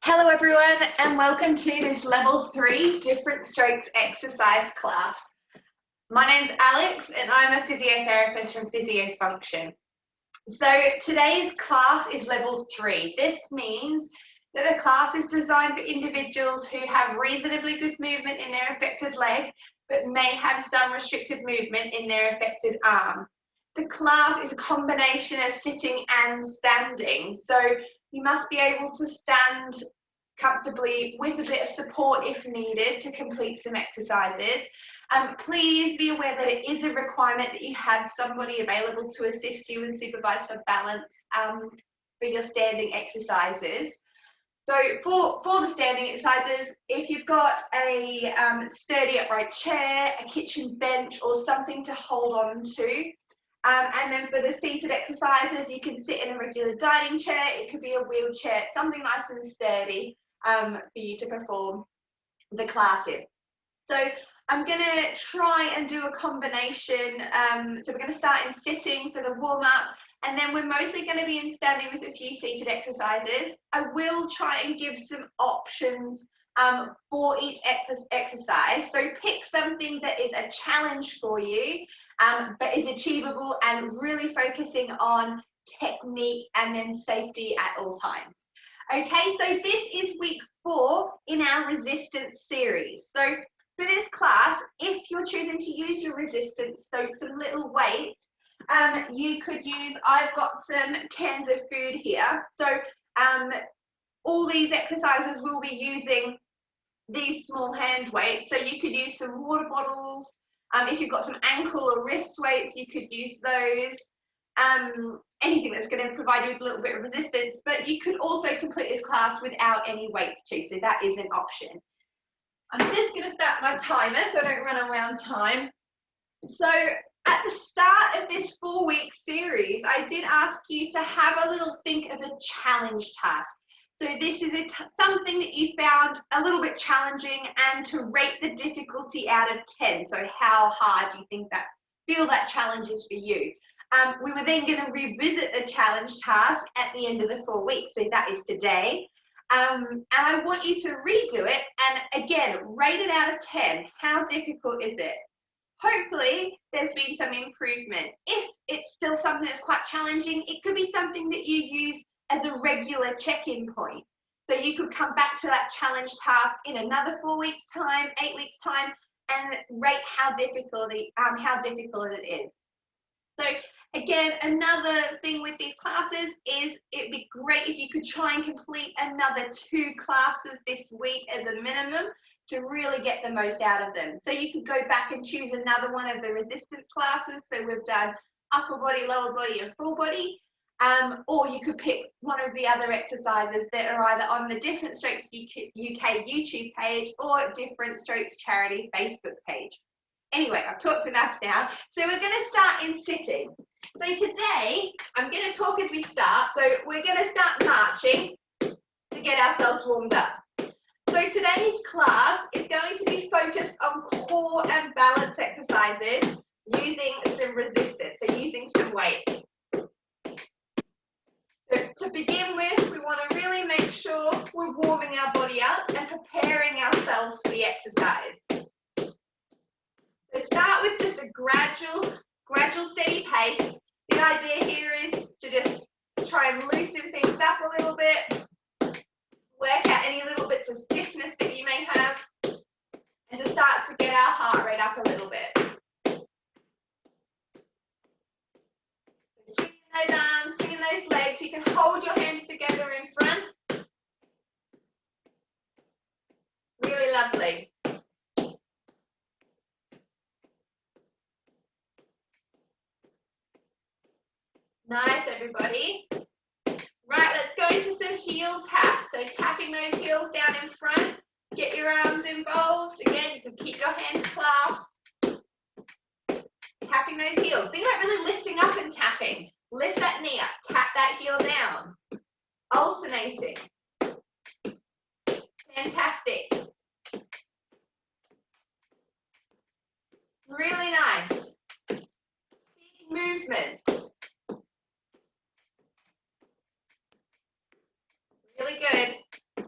Hello everyone and welcome to this level 3 different strokes exercise class. My name's Alex and I'm a physiotherapist from PhysioFunction. So today's class is level 3. This means that the class is designed for individuals who have reasonably good movement in their affected leg but may have some restricted movement in their affected arm. The class is a combination of sitting and standing, so you must be able to stand comfortably with a bit of support if needed to complete some exercises. Please be aware that it is a requirement that you have somebody available to assist you and supervise for balance for your standing exercises. So for the standing exercises, if you've got a sturdy upright chair, a kitchen bench or something to hold on to, and then for the seated exercises, you can sit in a regular dining chair, it could be a wheelchair, something nice and sturdy for you to perform the class in. So I'm going to try and do a combination. So we're going to start in sitting for the warm-up, and then we're mostly going to be in standing with a few seated exercises. I will try and give some options for each exercise. So pick something that is a challenge for you, but is achievable and really focusing on technique and then safety at all times. Okay, so this is week 4 in our resistance series. So for this class, if you're choosing to use your resistance, so some little weights, you could use, I've got some cans of food here. So all these exercises will be using these small hand weights. So you could use some water bottles. If you've got some ankle or wrist weights, you could use those. Anything that's going to provide you with a little bit of resistance, but you could also complete this class without any weights too, so that is an option. I'm just going to start my timer so I don't run around time. So at the start of this 4-week series, I did ask you to have a little think of a challenge task. So this is something that you found a little bit challenging and to rate the difficulty out of 10. So how hard do you feel that challenge is for you? We were then going to revisit the challenge task at the end of the 4 weeks, so that is today. And I want you to redo it and again, rate it out of 10. How difficult is it? Hopefully there's been some improvement. If it's still something that's quite challenging, it could be something that you use as a regular check-in point. So you could come back to that challenge task in another 4 weeks time, 8 weeks time, and rate how difficult it is. So again, another thing with these classes is it'd be great if you could try and complete another 2 classes this week as a minimum to really get the most out of them. So you could go back and choose another one of the resistance classes. So we've done upper body, lower body and full body. Or you could pick one of the other exercises that are either on the Different Strokes UK YouTube page or Different Strokes Charity Facebook page. Anyway, I've talked enough now. So we're going to start in sitting. So today, I'm going to talk as we start. So we're going to start marching to get ourselves warmed up. So today's class is going to be focused on core and balance exercises using some resistance, so using some weights. So to begin with, we want to really make sure we're warming our body up and preparing ourselves for the exercise. So start with just a gradual steady pace. The idea here is to just try and loosen things up a little bit, work out any little bits of stiffness that you may have, and to start to get our heart rate up a little bit. So swinging those arms, swinging those legs. You can hold your hands together in front. Really lovely. Nice, everybody. Right, let's go into some heel taps. So tapping those heels down in front. Get your arms involved. Again, you can keep your hands clasped. Tapping those heels. Think about really lifting up and tapping. Lift that knee up. Tap that heel down. Alternating. Fantastic. Really nice. Big movements. Really good.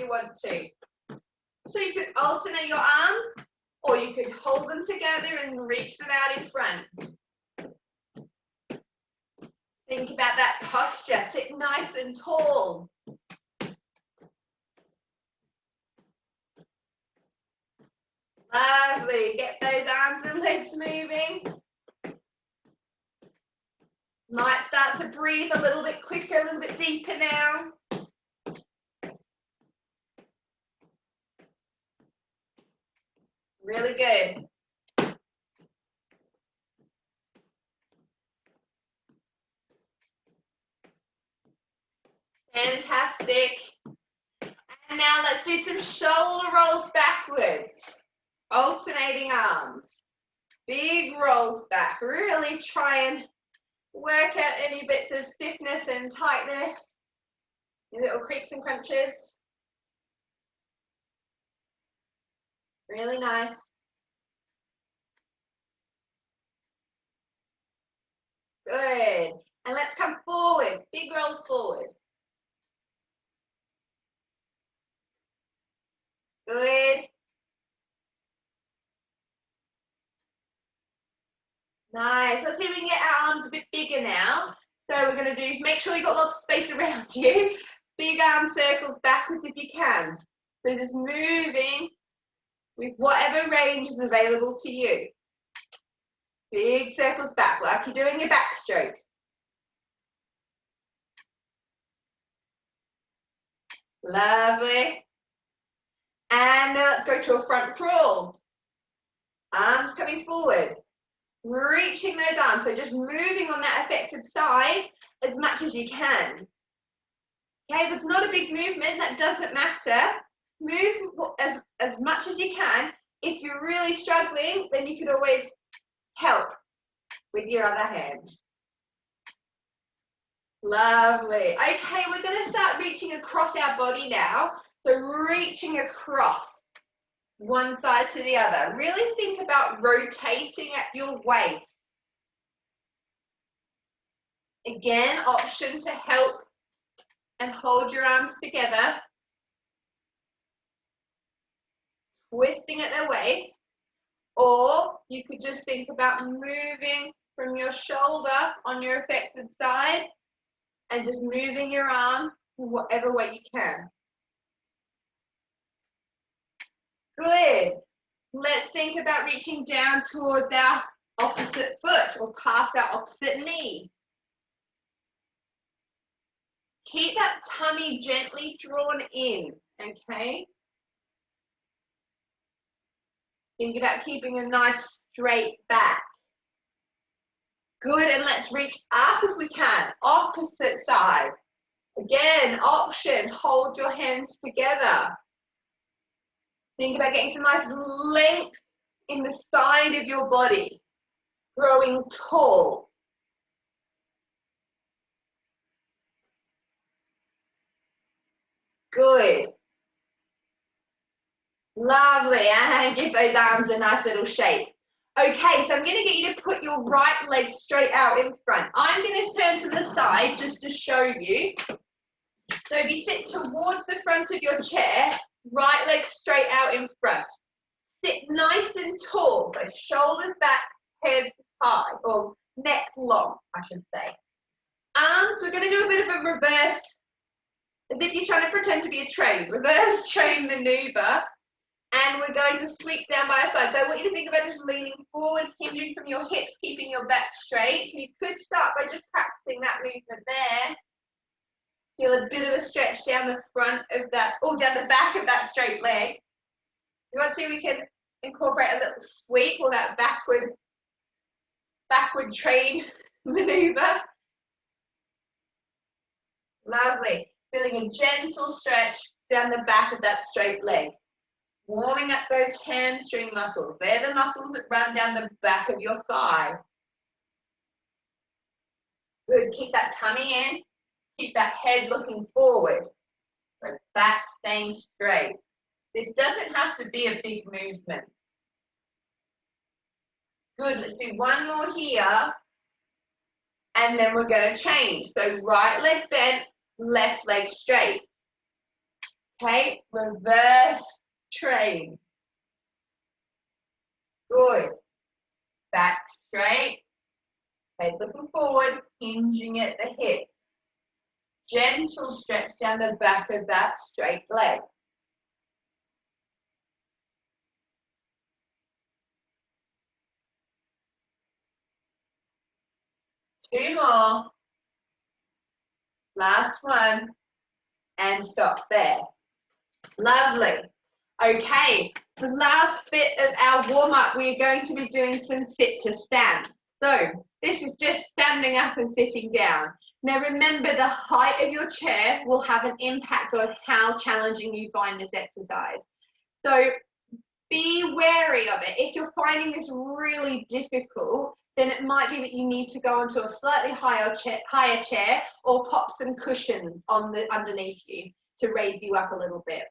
you want to. So you could alternate your arms, or you could hold them together and reach them out in front. Think about that posture. Sit nice and tall. Lovely. Get those arms and legs moving. Might start to breathe a little bit quicker, a little bit deeper now. Really good. Fantastic. And now let's do some shoulder rolls backwards. Alternating arms. Big rolls back. Really try and work out any bits of stiffness and tightness. Little creaks and crunches. Really nice. Good. And let's come forward. Big rolls forward. Good. Nice. Let's see if we can get our arms a bit bigger now. So we're going to do, make sure you've got lots of space around you. Big arm circles backwards if you can. So just moving with whatever range is available to you. Big circles back, like you're doing your backstroke. Lovely. And now let's go to a front crawl. Arms coming forward. Reaching those arms, so just moving on that affected side as much as you can. Okay, if it's not a big movement, that doesn't matter. Move as much as you can. If you're really struggling, then you could always help with your other hand. Lovely. Okay, we're going to start reaching across our body now. So reaching across one side to the other. Really think about rotating at your waist. Again, option to help and hold your arms together. Twisting at the waist. Or you could just think about moving from your shoulder on your affected side and just moving your arm whatever way you can. Good. Let's think about reaching down towards our opposite foot or past our opposite knee. Keep that tummy gently drawn in, okay? Think about keeping a nice straight back. Good, and let's reach up if we can, opposite side. Again, option, hold your hands together. Think about getting some nice length in the side of your body, growing tall. Good. Lovely, and give those arms a nice little shake. Okay, so I'm going to get you to put your right leg straight out in front. I'm going to turn to the side just to show you. So if you sit towards the front of your chair, right leg straight out in front. Sit nice and tall, so shoulders back, head high, or neck long, I should say. Arms, we're going to do a bit of a reverse, as if you're trying to pretend to be a train, reverse train maneuver. And we're going to sweep down by our side. So I want you to think about just leaning forward, hinging from your hips, keeping your back straight. So you could start by just practicing that movement there. Feel a bit of a stretch down the front of that, or down the back of that straight leg. If you want to, we can incorporate a little sweep or that backward train maneuver. Lovely. Feeling a gentle stretch down the back of that straight leg. Warming up those hamstring muscles. They're the muscles that run down the back of your thigh. Good, keep that tummy in. Keep that head looking forward. So back staying straight. This doesn't have to be a big movement. Good, let's do one more here. And then we're going to change. So right leg bent, left leg straight. Okay, reverse train. Good. Back straight. Okay, looking forward, hinging at the hip. Gentle stretch down the back of that straight leg. Two more. Last one. And stop there. Lovely. Okay, the last bit of our warm-up, we're going to be doing some sit to stand. So this is just standing up and sitting down. Now remember, the height of your chair will have an impact on how challenging you find this exercise. So be wary of it. If you're finding this really difficult, then it might be that you need to go onto a slightly higher chair or pop some cushions on the underneath you to raise you up a little bit.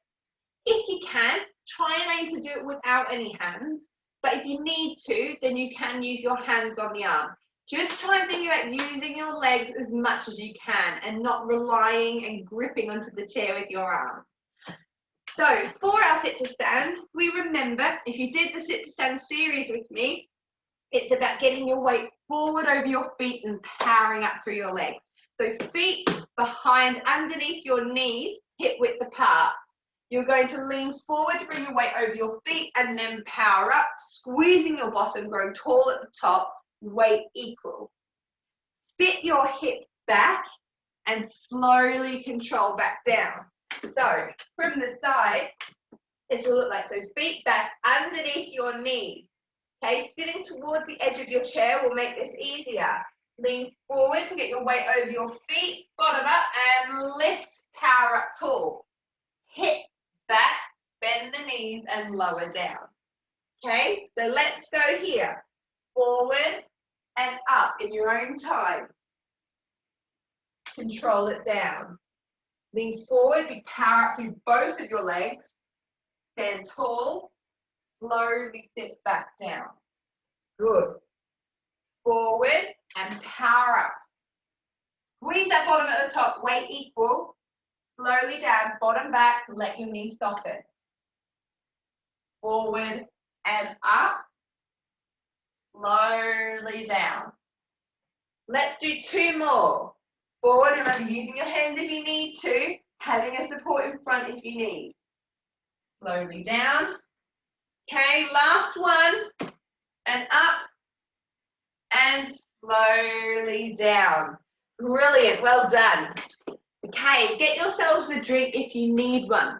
If you can, try and aim to do it without any hands, but if you need to, then you can use your hands on the arm. Just try and think about using your legs as much as you can and not relying and gripping onto the chair with your arms. So for our sit to stand, we remember, if you did the sit to stand series with me, it's about getting your weight forward over your feet and powering up through your legs. So feet behind, underneath your knees, hip width apart. You're going to lean forward to bring your weight over your feet and then power up, squeezing your bottom, growing tall at the top, weight equal. Sit your hips back and slowly control back down. So from the side, this will look like, so feet back underneath your knees. Okay, sitting towards the edge of your chair will make this easier. Lean forward to get your weight over your feet, bottom up and lift, power up tall. Hip back, bend the knees and lower down. Okay, so let's go here. Forward and up in your own time. Control it down. Lean forward, big power up through both of your legs. Stand tall, slowly sit back down. Good. Forward and power up. Squeeze that bottom at the top, weight equal. Slowly down, bottom back, let your knees soften. Forward and up. Slowly down. Let's do two more. Forward, remember using your hands if you need to, having a support in front if you need. Slowly down. Okay, last one. And up. And slowly down. Brilliant, well done. Okay, get yourselves a drink if you need one.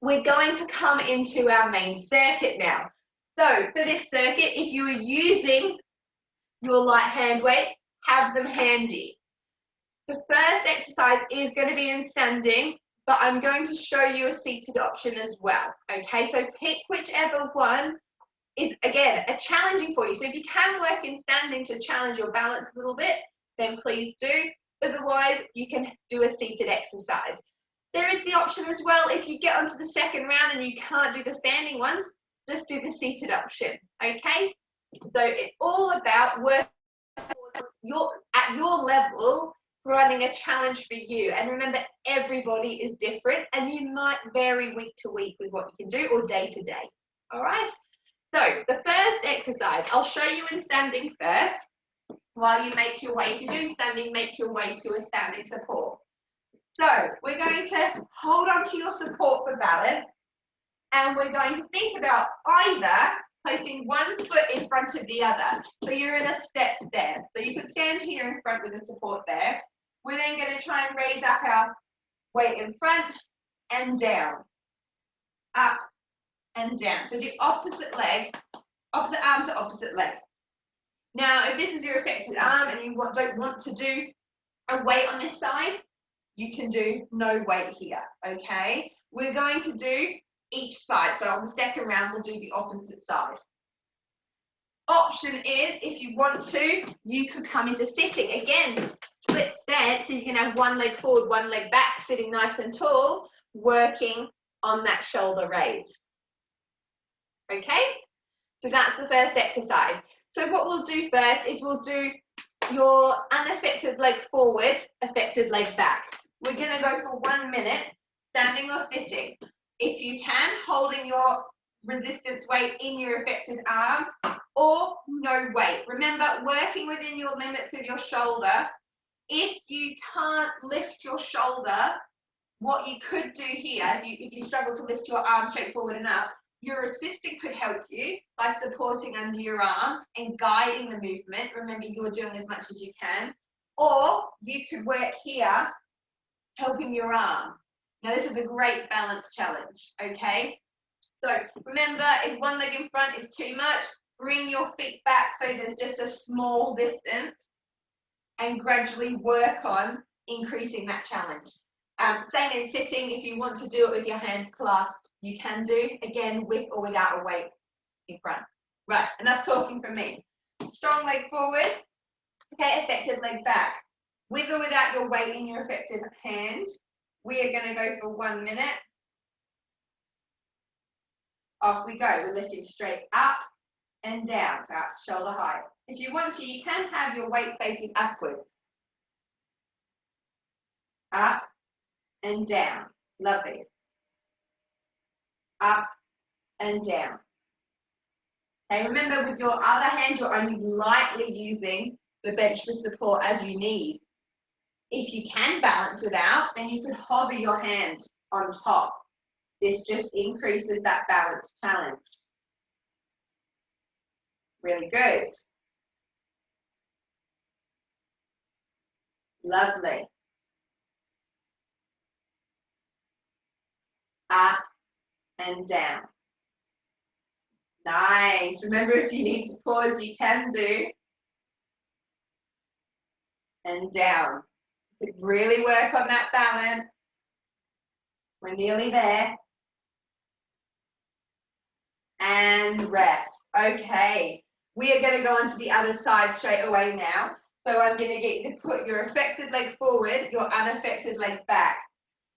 We're going to come into our main circuit now. So for this circuit, if you are using your light hand weight, have them handy. The first exercise is going to be in standing, but I'm going to show you a seated option as well. Okay, so pick whichever one is, again, a challenging for you. So if you can work in standing to challenge your balance a little bit, then please do. Otherwise, you can do a seated exercise. There is the option as well, if you get onto the second round and you can't do the standing ones, just do the seated option, okay? So it's all about working at your level, running a challenge for you. And remember, everybody is different and you might vary week to week with what you can do or day to day, all right? So the first exercise, I'll show you in standing first. While you make your way, if you're doing standing, make your way to a standing support. So we're going to hold on to your support for balance, and we're going to think about either placing one foot in front of the other. So you're in a step there. So you can stand here in front with the support there. We're then going to try and raise up our weight in front and down, up and down. So do opposite leg, opposite arm to opposite leg. Now, if this is your affected arm and you don't want to do a weight on this side, you can do no weight here, okay? We're going to do each side. So on the second round, we'll do the opposite side. Option is, if you want to, you could come into sitting. Again, split stance, so you can have one leg forward, one leg back, sitting nice and tall, working on that shoulder raise. Okay? So that's the first exercise. So what we'll do first is we'll do your unaffected leg forward, affected leg back. We're going to go for 1 minute, standing or sitting. If you can, holding your resistance weight in your affected arm or no weight. Remember, working within your limits of your shoulder. If you can't lift your shoulder, what you could do here, if you struggle to lift your arm straight forward and up, your assistant could help you by supporting under your arm and guiding the movement. Remember, you're doing as much as you can. Or you could work here, helping your arm. Now, this is a great balance challenge, okay? So remember, if one leg in front is too much, bring your feet back so there's just a small distance and gradually work on increasing that challenge. Same in sitting, if you want to do it with your hands clasped, you can do, again, with or without a weight in front. Right, enough talking from me. Strong leg forward, okay, affected leg back. With or without your weight in your affected hand, we are going to go for 1 minute. Off we go. We're lifting straight up and down, so up to shoulder height. If you want to, you can have your weight facing upwards. Up and down. Lovely. Up and down. Okay, remember, with your other hand, you're only lightly using the bench for support as you need. If you can balance without, then you could hover your hand on top. This just increases that balance challenge. Really good. Lovely. Up and down. Nice. Remember, if you need to pause, you can do. And down. To really work on that balance. We're nearly there. And rest. Okay. We are going to go on to the other side straight away now. So I'm going to get you to put your affected leg forward, your unaffected leg back.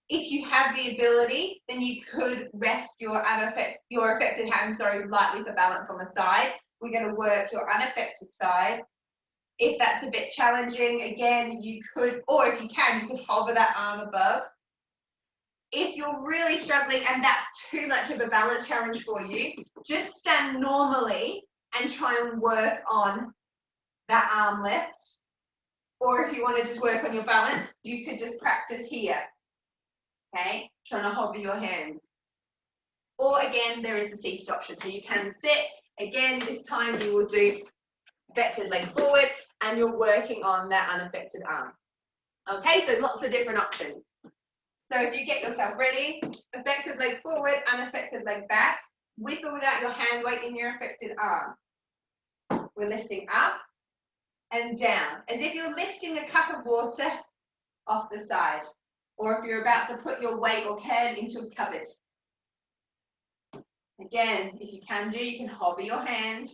If you have the ability, then you could rest your affected hand, lightly for balance on the side. We're going to work your unaffected side. If that's a bit challenging, again, you could, or if you can, you could hover that arm above. If you're really struggling and that's too much of a balance challenge for you, just stand normally and try and work on that arm lift. Or if you want to just work on your balance, you could just practice here. Okay, trying to hover your hands. Or again, there is the seated option. So you can sit. Again, this time you will do affected leg forward and you're working on that unaffected arm. Okay, so lots of different options. So if you get yourself ready, affected leg forward, unaffected leg back, with or without your hand weight in your affected arm. We're lifting up and down, as if you're lifting a cup of water off the side, or if you're about to put your weight or can into a cupboard. Again, if you can do, you can hover your hand.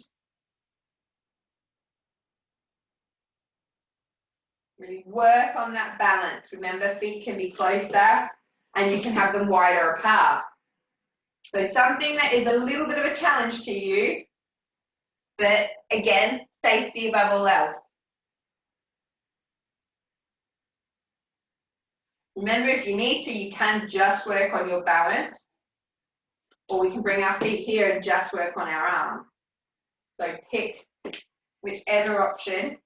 Really work on that balance. Remember, feet can be closer and you can have them wider apart. So something that is a little bit of a challenge to you, but again, safety above all else. Remember, if you need to, you can just work on your balance, or we can bring our feet here and just work on our arm. So pick whichever option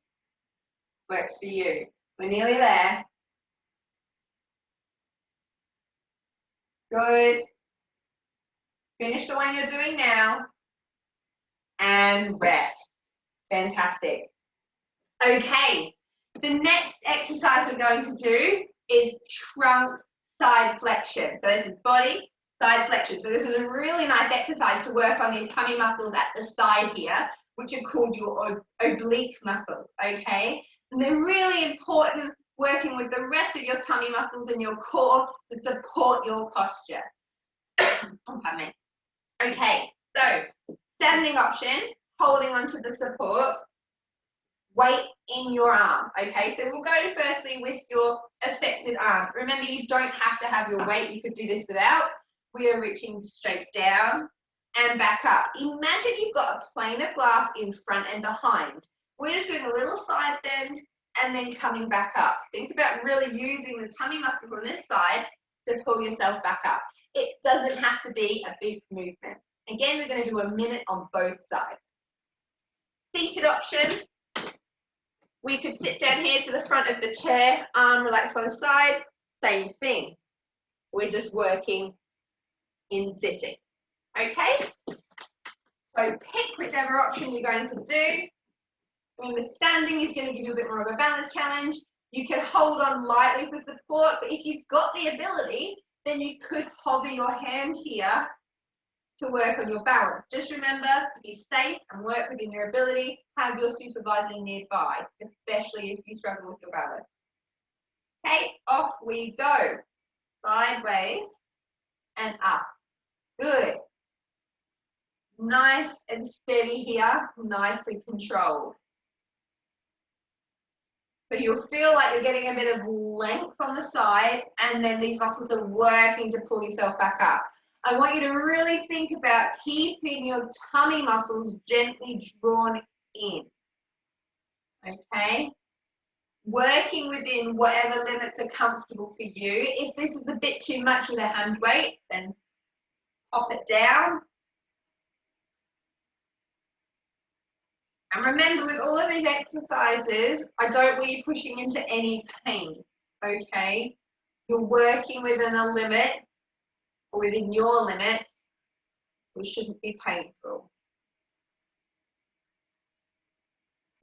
works for you. We're nearly there. Good. Finish the one you're doing now. And rest. Fantastic. Okay, the next exercise we're going to do is trunk side flexion. So this is body, side flexion. So this is a really nice exercise to work on these tummy muscles at the side here, which are called your oblique muscles, okay? And they're really important, working with the rest of your tummy muscles and your core to support your posture. Oh, pardon me. Okay, so standing option, holding onto the support, weight in your arm. Okay, so we'll go firstly with your affected arm. Remember, you don't have to have your weight. You could do this without. We are reaching straight down and back up. Imagine you've got a plane of glass in front and behind. We're just doing a little side bend and then coming back up. Think about really using the tummy muscle on this side to pull yourself back up. It doesn't have to be a big movement. Again, we're going to do a minute on both sides. Seated option. We could sit down here to the front of the chair, arm relaxed by the side. Same thing. We're just working in sitting. Okay? So pick whichever option you're going to do. Remember, standing is going to give you a bit more of a balance challenge. You can hold on lightly for support, but if you've got the ability, then you could hover your hand here to work on your balance. Just remember to be safe and work within your ability. Have your supervisor nearby, especially if you struggle with your balance. Okay, off we go. Sideways and up. Good. Nice and steady here, nicely controlled. So you'll feel like you're getting a bit of length on the side, and then these muscles are working to pull yourself back up. I want you to really think about keeping your tummy muscles gently drawn in. Okay? Working within whatever limits are comfortable for you. If this is a bit too much with a hand weight, then pop it down. And remember, with all of these exercises, I don't want you pushing into any pain, okay? You're working within a limit, or within your limits, which shouldn't be painful.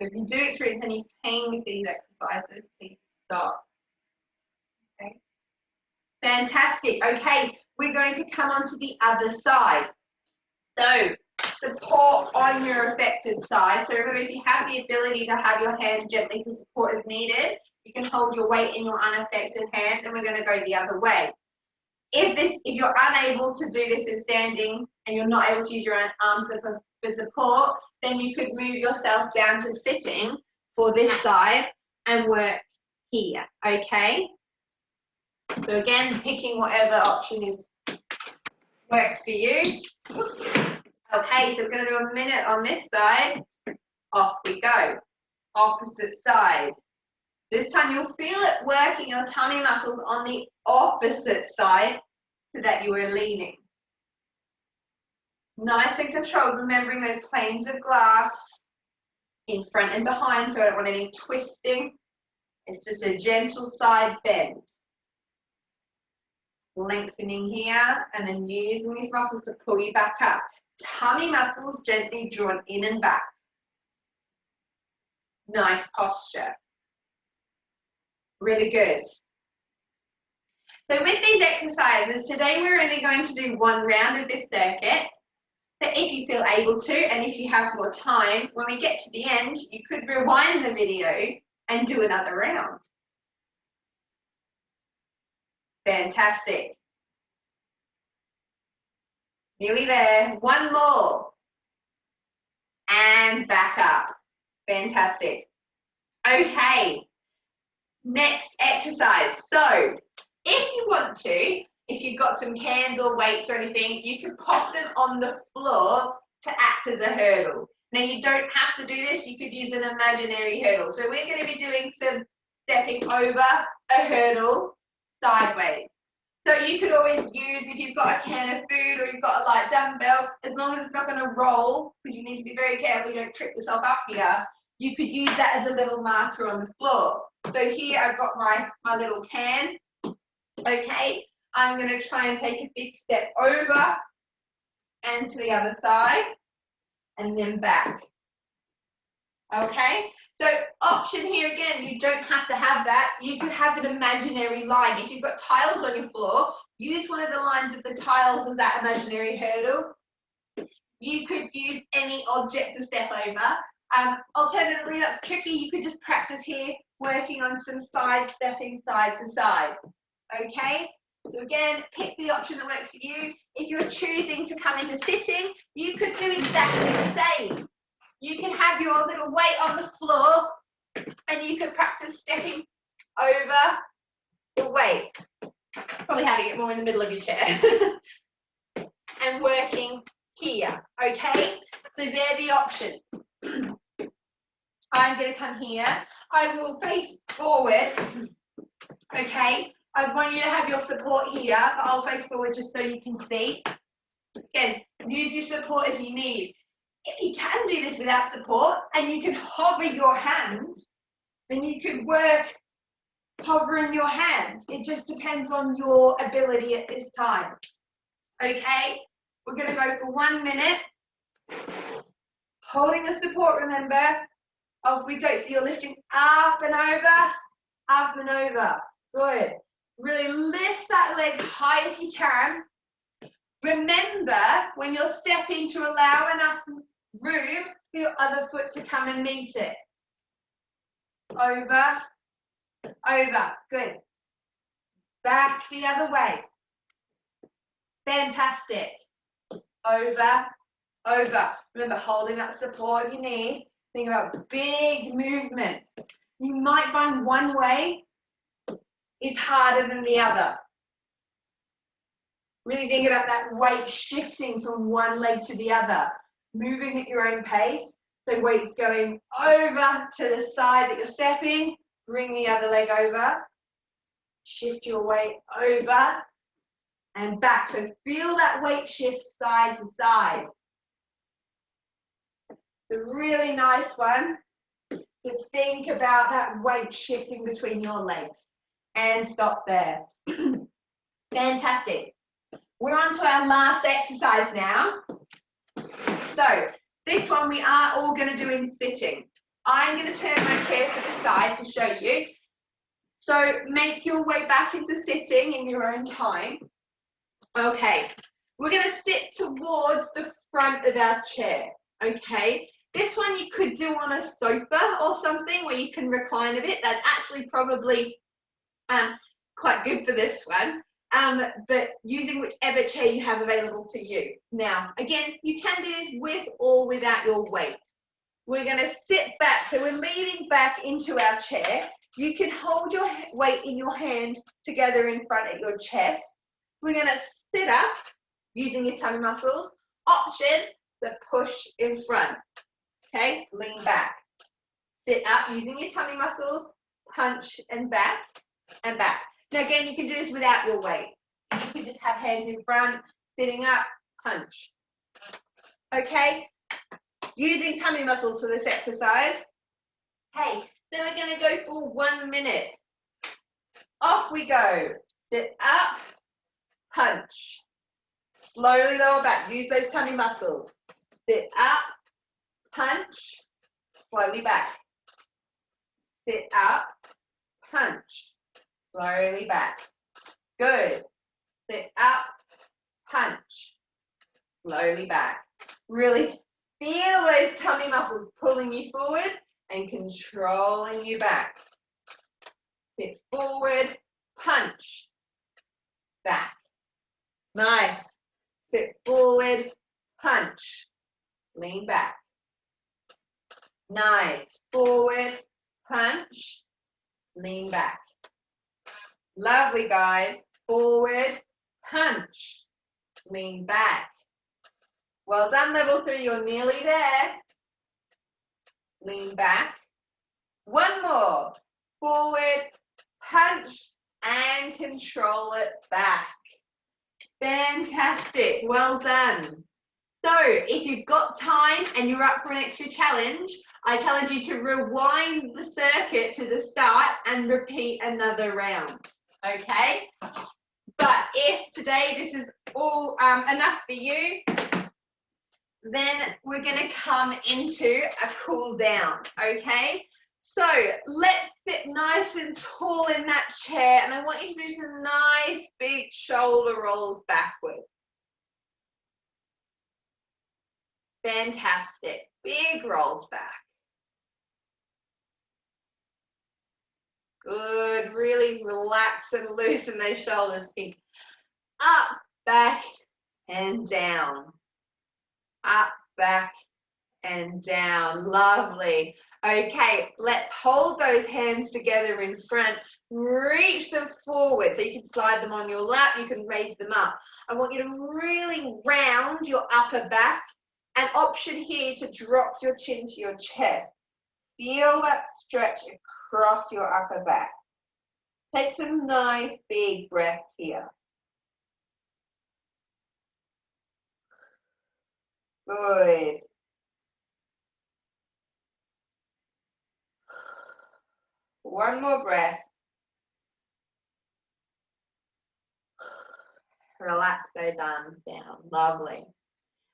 So if you do experience any pain with these exercises, please stop. Okay? Fantastic. Okay, we're going to come on to the other side. So, support on your affected side. So remember, if you have the ability to have your hand gently for support as needed, you can hold your weight in your unaffected hand, and we're going to go the other way. If you're unable to do this in standing and you're not able to use your own arms for support, then you could move yourself down to sitting for this side and work here, okay? So again, picking whatever option works for you. Okay, so we're going to do a minute on this side. Off we go. Opposite side. This time you'll feel it working your tummy muscles on the opposite side so that you are leaning. Nice and controlled, remembering those planes of glass in front and behind, so I don't want any twisting. It's just a gentle side bend. Lengthening here and then using these muscles to pull you back up. Tummy muscles gently drawn in and back. Nice posture. Really good. So with these exercises, today we're only going to do one round of this circuit. But if you feel able to, and if you have more time, when we get to the end, you could rewind the video and do another round. Fantastic. Nearly there. One more. And back up. Fantastic. Okay. Next exercise. So, if you want to, if you've got some cans or weights or anything, you can pop them on the floor to act as a hurdle. Now, you don't have to do this. You could use an imaginary hurdle. So, we're going to be doing some stepping over a hurdle sideways. So you could always use, if you've got a can of food or you've got a light dumbbell, as long as it's not going to roll, because you need to be very careful you don't trip yourself up here, you could use that as a little marker on the floor. So here I've got my little can. Okay, I'm going to try and take a big step over and to the other side and then back. Okay, so option here again, you don't have to have that. You could have an imaginary line. If you've got tiles on your floor, use one of the lines of the tiles as that imaginary hurdle. You could use any object to step over. Alternatively, that's tricky. You could just practice here, working on some side stepping side to side. Okay, so again, pick the option that works for you. If you're choosing to come into sitting, you could do exactly the same. You can have your little weight on the floor and you can practice stepping over the weight. Probably how to get more in the middle of your chair. And working here, okay? So they're the options. I'm going to come here. I will face forward, okay? I want you to have your support here, but I'll face forward just so you can see. Again, use your support as you need. If you can do this without support and you can hover your hands, then you could work hovering your hands. It just depends on your ability at this time. Okay, we're going to go for 1 minute. Holding the support, remember. Off we go. So you're lifting up and over, up and over. Good. Really lift that leg high as you can. Remember, when you're stepping, to allow enough room for your other foot to come and meet it. Over, over. Good. Back the other way. Fantastic. Over, over. Remember, holding that support you need. Think about big movements. You might find one way is harder than the other. Really think about that weight shifting from one leg to the other, moving at your own pace. So weight's going over to the side that you're stepping, bring the other leg over, shift your weight over and back. So feel that weight shift side to side. The really nice one to think about that weight shifting between your legs. And stop there. Fantastic. We're on to our last exercise now. So this one we are all going to do in sitting. I'm going to turn my chair to the side to show you. So make your way back into sitting in your own time. Okay, we're going to sit towards the front of our chair. Okay, this one you could do on a sofa or something where you can recline a bit. That's actually probably quite good for this one. But using whichever chair you have available to you. Now, again, you can do this with or without your weight. We're going to sit back. So we're leaning back into our chair. You can hold your weight in your hand together in front of your chest. We're going to sit up using your tummy muscles. Option to push in front. Okay, lean back. Sit up using your tummy muscles. Punch and back and back. Now again, you can do this without your weight. You can just have hands in front, sitting up, punch. Okay, using tummy muscles for this exercise. Okay, then we're going to go for 1 minute. Off we go. Sit up, punch. Slowly lower back. Use those tummy muscles. Sit up, punch. Slowly back. Sit up, punch. Slowly back. Good. Sit up, punch. Slowly back. Really feel those tummy muscles pulling you forward and controlling you back. Sit forward, punch. Back. Nice. Sit forward, punch. Lean back. Nice. Forward, punch. Lean back. Lovely, guys. Forward, punch. Lean back. Well done, level 3. You're nearly there. Lean back. One more. Forward, punch, and control it back. Fantastic. Well done. So, if you've got time and you're up for an extra challenge, I challenge you to rewind the circuit to the start and repeat another round. Okay? But if today this is all enough for you, then we're going to come into a cool down. Okay? So, let's sit nice and tall in that chair, and I want you to do some nice big shoulder rolls backwards. Fantastic. Big rolls back. Good. Really relax and loosen those shoulders. Think up, back, and down. Up, back, and down. Lovely. Okay, let's hold those hands together in front. Reach them forward. So you can slide them on your lap. You can raise them up. I want you to really round your upper back. An option here to drop your chin to your chest. Feel that stretch across your upper back. Take some nice big breaths here. Good. One more breath. Relax those arms down. Lovely.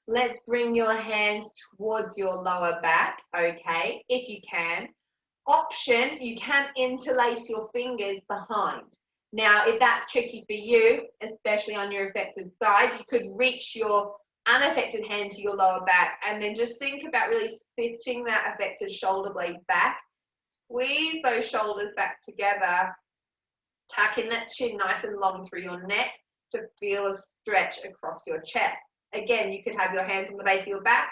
Let's bring your hands towards your lower back, okay, if you can. Option, you can interlace your fingers behind. Now, if that's tricky for you, especially on your affected side, you could reach your unaffected hand to your lower back and then just think about really sitting that affected shoulder blade back. Squeeze those shoulders back together, tucking that chin nice and long through your neck to feel a stretch across your chest. Again, you could have your hands on the base of your back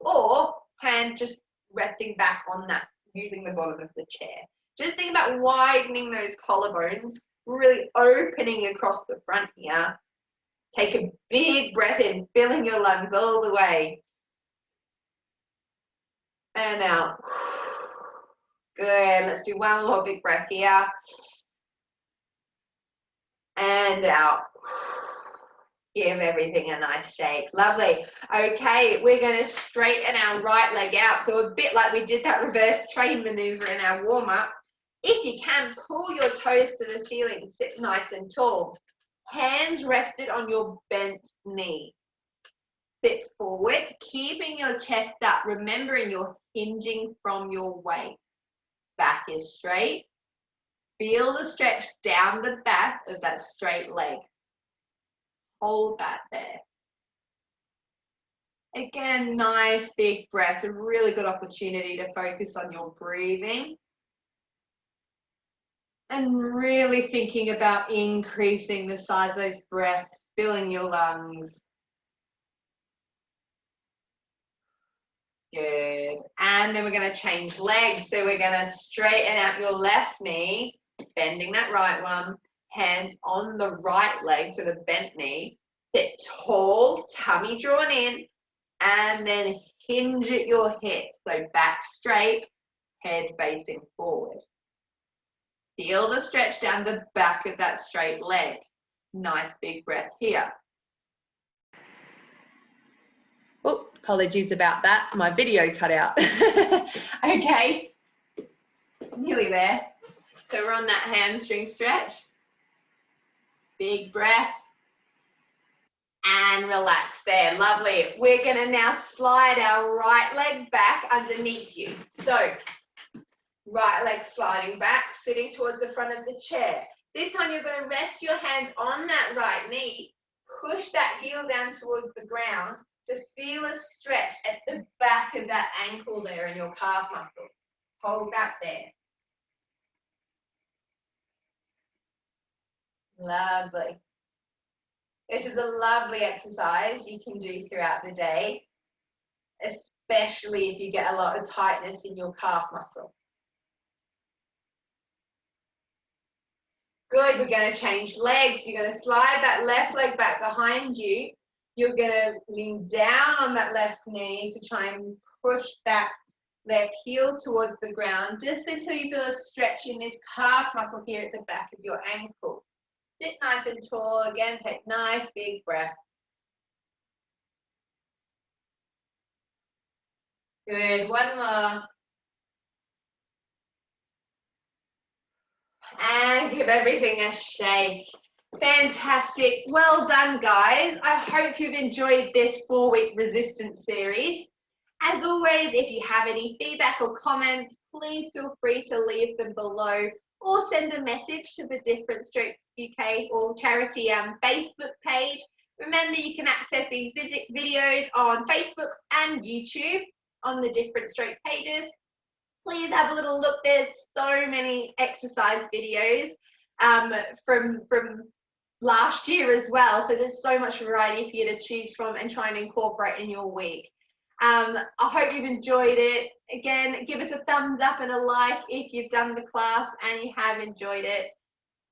or hand just resting back on that, using the bottom of the chair. Just think about widening those collarbones, really opening across the front here. Take a big breath in, filling your lungs all the way. And out. Good, let's do one more big breath here. And out. Give everything a nice shake. Lovely. Okay, we're going to straighten our right leg out. So a bit like we did that reverse train maneuver in our warm-up. If you can, pull your toes to the ceiling. Sit nice and tall. Hands rested on your bent knee. Sit forward, keeping your chest up. Remembering you're hinging from your waist. Back is straight. Feel the stretch down the back of that straight leg. Hold that there. Again, nice big breath, a really good opportunity to focus on your breathing. And really thinking about increasing the size of those breaths, filling your lungs. Good. And then we're going to change legs. So we're going to straighten out your left knee, bending that right one. Hands on the right leg, so the bent knee. Sit tall, tummy drawn in, and then hinge at your hips. So back straight, head facing forward. Feel the stretch down the back of that straight leg. Nice big breath here. Oh, apologies about that. My video cut out. Okay, nearly there. So we're on that hamstring stretch. Big breath. And relax there. Lovely. We're going to now slide our right leg back underneath you. So right leg sliding back, sitting towards the front of the chair. This time you're going to rest your hands on that right knee. Push that heel down towards the ground to feel a stretch at the back of that ankle there in your calf muscle. Hold that there. Lovely. This is a lovely exercise you can do throughout the day, especially if you get a lot of tightness in your calf muscle. Good, we're going to change legs. You're going to slide that left leg back behind you. You're going to lean down on that left knee to try and push that left heel towards the ground, just until you feel a stretch in this calf muscle here at the back of your ankle. Sit nice and tall. Again, take nice big breath. Good, one more. And give everything a shake. Fantastic. Well done, guys. I hope you've enjoyed this 4-week resistance series. As always, if you have any feedback or comments, please feel free to leave them below or send a message to the Different Strokes UK or charity Facebook page. Remember, you can access these videos on Facebook and YouTube on the Different Strokes pages. Please have a little look. There's so many exercise videos from last year as well. So there's so much variety for you to choose from and try and incorporate in your week. I hope you've enjoyed it. Again, give us a thumbs up and a like if you've done the class and you have enjoyed it.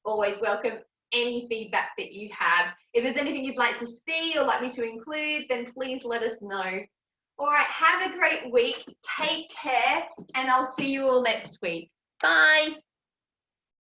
Always welcome any feedback that you have. If there's anything you'd like to see or like me to include, then please let us know. All right, have a great week. Take care, and I'll see you all next week. Bye.